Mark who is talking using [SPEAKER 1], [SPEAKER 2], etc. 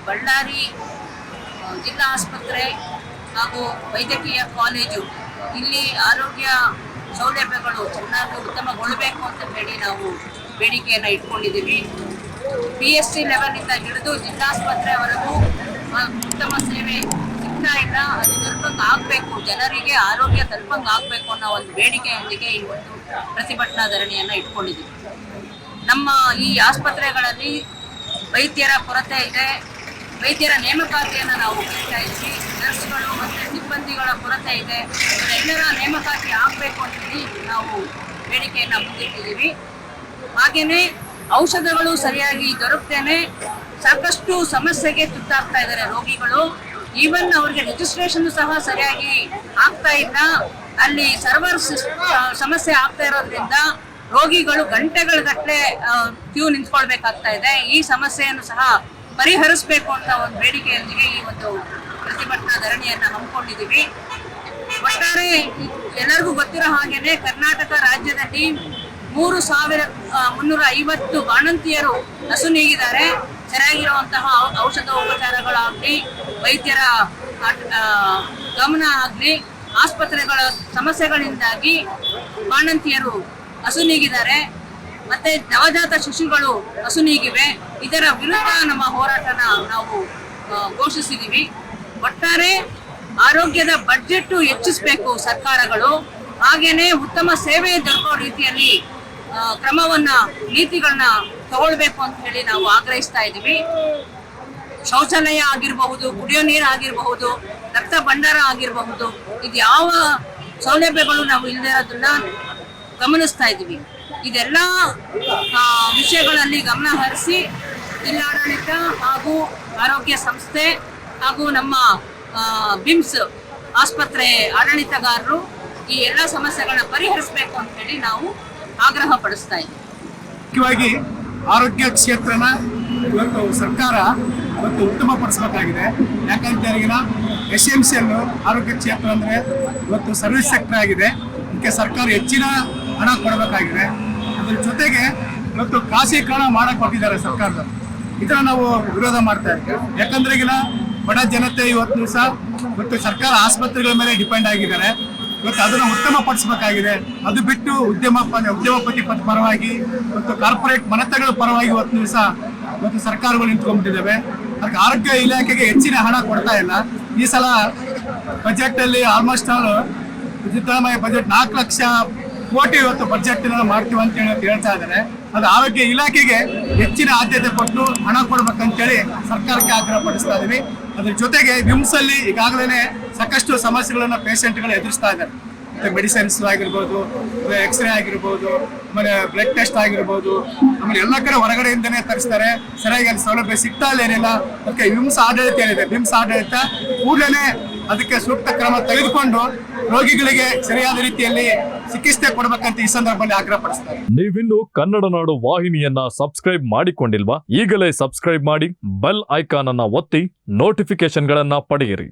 [SPEAKER 1] ಬಳ್ಳಾರಿ ಜಿಲ್ಲಾ ಆಸ್ಪತ್ರೆ ಹಾಗೂ ವೈದ್ಯಕೀಯ ಕಾಲೇಜು ಇಲ್ಲಿ ಆರೋಗ್ಯ ಸೌಲಭ್ಯಗಳು ಚೆನ್ನಾಗಿ ಉತ್ತಮಗೊಳ್ಳಬೇಕು ಅಂತ ಹೇಳಿ ನಾವು ಬೇಡಿಕೆಯನ್ನು ಇಟ್ಕೊಂಡಿದ್ದೀವಿ. PSC ಲೆವೆಲ್ನಿಂದ ಹಿಡಿದು ಜಿಲ್ಲಾಸ್ಪತ್ರೆವರೆಗೂ ಉತ್ತಮ ಸೇವೆ ಸಿಗ್ತಾ ಇಲ್ಲ. ಅದು ತಲುಪಂಗೆ ಆಗಬೇಕು, ಜನರಿಗೆ ಆರೋಗ್ಯ ತಲುಪಂಗೆ ಆಗಬೇಕು ಅನ್ನೋ ಒಂದು ಬೇಡಿಕೆಯೊಂದಿಗೆ ಈ ಒಂದು ಪ್ರತಿಭಟನಾ ಧರಣಿಯನ್ನು ಇಟ್ಕೊಂಡಿದ್ದೀವಿ. ನಮ್ಮ ಈ ಆಸ್ಪತ್ರೆಗಳಲ್ಲಿ ವೈದ್ಯರ ಕೊರತೆ ಇದೆ. ವೈದ್ಯರ ನೇಮಕಾತಿಯನ್ನು ನಾವು ಕೇಳ್ತಾ ಇದ್ವಿ. ನರ್ಸ್ಗಳು ಮತ್ತು ಸಿಬ್ಬಂದಿಗಳ ಕೊರತೆ ಇದೆ. ಎಲ್ಲರ ನೇಮಕಾತಿ ಆಗಬೇಕು ಅಂತೇಳಿ ನಾವು ಬೇಡಿಕೆಯನ್ನು ಮುಂದಿಟ್ಟಿದ್ದೀವಿ. ಹಾಗೆಯೇ ಔಷಧಗಳು ಸರಿಯಾಗಿ ದೊರಕದೇನೆ ಸಾಕಷ್ಟು ಸಮಸ್ಯೆಗೆ ತುತ್ತಾಗ್ತಾ ಇದ್ದಾರೆ ರೋಗಿಗಳು. ಈವನ್ ಅವರಿಗೆ ರಿಜಿಸ್ಟ್ರೇಷನ್ ಸಹ ಸರಿಯಾಗಿ ಆಗ್ತಾ ಇಲ್ಲ. ಅಲ್ಲಿ ಸರ್ವರ್ ಸಮಸ್ಯೆ ಆಗ್ತಾ ಇರೋದ್ರಿಂದ ರೋಗಿಗಳು ಗಂಟೆಗಳ ಗಟ್ಟಲೆ ಕ್ಯೂ ನಿಂತ್ಕೊಳ್ಬೇಕಾಗ್ತಾ ಇದೆ. ಈ ಸಮಸ್ಯೆಯನ್ನು ಸಹ ಪರಿಹರಿಸಬೇಕು ಅಂತ ಒಂದು ಬೇಡಿಕೆಯೊಂದಿಗೆ ಈ ಒಂದು ಪ್ರತಿಭಟನಾ ಧರಣಿಯನ್ನು ಹಮ್ಮಿಕೊಂಡಿದ್ದೀವಿ. ಒಟ್ಟಾರೆ ಎಲ್ಲರಿಗೂ ಗೊತ್ತಿರೋ ಹಾಗೇನೆ ಕರ್ನಾಟಕ ರಾಜ್ಯದಲ್ಲಿ 3,350 ಬಾಣಂತಿಯರು ಹಸು ನೀಗಿದ್ದಾರೆ. ಸರಿಯಾಗಿರುವಂತಹ ಔಷಧೋಪಚಾರಗಳಾಗಲಿ, ವೈದ್ಯರ ಗಮನ ಆಗಲಿ, ಆಸ್ಪತ್ರೆಗಳ ಸಮಸ್ಯೆಗಳಿಂದಾಗಿ ಬಾಣಂತಿಯರು ಹಸು ನೀಗಿದ್ದಾರೆ. ಮತ್ತೆ ನವಜಾತ ಶಿಶುಗಳು ಹಸು ನೀಗಿವೆ. ಇದರ ವಿರುದ್ಧ ನಮ್ಮ ಹೋರಾಟನ ನಾವು ಘೋಷಿಸಿದ್ದೀವಿ. ಒಟ್ಟಾರೆ ಆರೋಗ್ಯದ ಬಡ್ಜೆಟ್ ಹೆಚ್ಚಿಸಬೇಕು ಸರ್ಕಾರಗಳು. ಹಾಗೇನೆ ಉತ್ತಮ ಸೇವೆ ದೊರಕೋ ರೀತಿಯಲ್ಲಿ ನೀತಿಗಳನ್ನ ತಗೊಳ್ಬೇಕು ಅಂತ ಹೇಳಿ ನಾವು ಆಗ್ರಹಿಸ್ತಾ ಇದ್ದೀವಿ. ಶೌಚಾಲಯ ಆಗಿರಬಹುದು, ಕುಡಿಯೋ ನೀರು ಆಗಿರಬಹುದು, ರಕ್ತ ಭಂಡಾರ ಆಗಿರಬಹುದು, ಇದು ಯಾವ ಸೌಲಭ್ಯಗಳು ನಾವು ಇಲ್ಲದೆ ಇರೋದನ್ನ ಗಮನಿಸ್ತಾ ಇದ್ದೀವಿ. ಇದೆಲ್ಲ ವಿಷಯಗಳಲ್ಲಿ ಗಮನ ಹರಿಸಿ ಜಿಲ್ಲಾಡಳಿತ ಹಾಗೂ ಆರೋಗ್ಯ ಸಂಸ್ಥೆ ಹಾಗೂ ನಮ್ಮ ಬಿಮ್ಸ್ ಆಸ್ಪತ್ರೆ ಆಡಳಿತಗಾರರು ಈ ಎಲ್ಲ ಸಮಸ್ಯೆಗಳನ್ನ ಪರಿಹರಿಸಬೇಕು ಅಂತ ಹೇಳಿ ನಾವು ಆಗ್ರಹ ಪಡಿಸ್ತಾ ಇದ್ದೀವಿ.
[SPEAKER 2] ಮುಖ್ಯವಾಗಿ ಆರೋಗ್ಯ ಕ್ಷೇತ್ರನ ಇವತ್ತು ಸರ್ಕಾರ ಇವತ್ತು ಉತ್ತಮಪಡಿಸಬೇಕಾಗಿದೆ. ಯಾಕಂತ SMCL ಆರೋಗ್ಯ ಕ್ಷೇತ್ರ ಅಂದರೆ ಇವತ್ತು ಸರ್ವಿಸ್ ಸೆಕ್ಟರ್ ಆಗಿದೆ. ಇದಕ್ಕೆ ಸರ್ಕಾರ ಹೆಚ್ಚಿನ ಹಣ ಕೊಡಬೇಕಾಗಿದೆ. ಅದ್ರ ಜೊತೆಗೆ ಇವತ್ತು ಖಾಸಗೀಕರಣ ಮಾಡಕ್ಕೆ ಹೊರಟಿದ್ದಾರೆ ಸರ್ಕಾರದವರು. ಇದನ್ನ ನಾವು ವಿರೋಧ ಮಾಡ್ತಾ ಇದ್ದೀವಿ. ಯಾಕಂದ್ರೆ ಬಡ ಜನತೆ ಇವತ್ತು ದಿವಸ ಇವತ್ತು ಸರ್ಕಾರ ಆಸ್ಪತ್ರೆಗಳ ಮೇಲೆ ಡಿಪೆಂಡ್ ಆಗಿದ್ದಾರೆ. ಇವತ್ತು ಅದನ್ನು ಉತ್ತಮಪಡಿಸಬೇಕಾಗಿದೆ. ಅದು ಬಿಟ್ಟು ಉದ್ಯಮಪತಿ ಪರವಾಗಿ ಮತ್ತು ಕಾರ್ಪೊರೇಟ್ ಮನೆತಗಳ ಪರವಾಗಿ ಇವತ್ತು ದಿವಸ ಇವತ್ತು ಸರ್ಕಾರಗಳು ನಿಂತ್ಕೊಂಡ್ಬಿಟ್ಟಿದ್ದಾವೆ. ಅದಕ್ಕೆ ಆರೋಗ್ಯ ಇಲಾಖೆಗೆ ಹೆಚ್ಚಿನ ಹಣ ಕೊಡ್ತಾ ಇಲ್ಲ. ಈ ಸಲ ಬಜೆಟ್ ಅಲ್ಲಿ ಆಲ್ಮೋಸ್ಟ್ ಸಿದ್ದರಾಮಯ್ಯ ಬಜೆಟ್ 4 ಲಕ್ಷ ಕೋಟಿ ಇವತ್ತು ಬಜೆಟ್ ಮಾಡ್ತೀವಿ ಅಂತ ಹೇಳ್ತಾ ಇದ್ದಾರೆ. ಅದು ಆರೋಗ್ಯ ಇಲಾಖೆಗೆ ಹೆಚ್ಚಿನ ಆದ್ಯತೆ ಕೊಟ್ಟು ಹಣ ಕೊಡ್ಬೇಕಂತೇಳಿ ಸರ್ಕಾರಕ್ಕೆ ಆಗ್ರಹ ಪಡಿಸ್ತಾ ಇದೀವಿ. ಅದ್ರ ಜೊತೆಗೆ ವಿಮ್ಸ್ ಅಲ್ಲಿ ಈಗಾಗಲೇ ಸಾಕಷ್ಟು ಸಮಸ್ಯೆಗಳನ್ನ ಪೇಷಂಟ್ಗಳು ಎದುರಿಸ್ತಾ ಇದ್ದಾರೆ. ಮೆಡಿಸಿನ್ಸ್ ಆಗಿರ್ಬೋದು, ಎಕ್ಸ್ರೇ ಆಗಿರ್ಬೋದು, ಆಮೇಲೆ ಬ್ಲಡ್ ಟೆಸ್ಟ್ ಆಗಿರ್ಬೋದು, ಆಮೇಲೆ ಎಲ್ಲ ಕಡೆ ಹೊರಗಡೆಯಿಂದನೇ ತರಿಸ್ತಾರೆ. ಸರಿಯಾಗಿ ಅಲ್ಲಿ ಸೌಲಭ್ಯ ಸಿಗ್ತಾ ಏನಿಲ್ಲ. ಅದಕ್ಕೆ ವಿಮ್ಸ್ ಆಡಳಿತ ಏನಿದೆ, ವಿಮ್ಸ್ ಆಡಳಿತ ಕೂಡಲೇ ಅದಕ್ಕೆ ಸೂಕ್ತ ಕ್ರಮ ತೆಗೆದುಕೊಂಡು ರೋಗಿಗಳಿಗೆ ಸರಿಯಾದ ರೀತಿಯಲ್ಲಿ ಚಿಕಿತ್ಸೆ ಕೊಡಬೇಕಂತ ಈ ಸಂದರ್ಭದಲ್ಲಿ ಆಗ್ರಹ ಪಡಿಸ್ತಾರೆ.
[SPEAKER 3] ನೀವಿನ್ನು ಕನ್ನಡ ನಾಡು ವಾಹಿನಿಯನ್ನ ಸಬ್ಸ್ಕ್ರೈಬ್ ಮಾಡಿಕೊಂಡಿಲ್ವಾ? ಈಗಲೇ ಸಬ್ಸ್ಕ್ರೈಬ್ ಮಾಡಿ, ಬೆಲ್ ಐಕಾನ್ ಅನ್ನ ಒತ್ತಿ ನೋಟಿಫಿಕೇಶನ್ ಗಳನ್ನ ಪಡೆಯಿರಿ.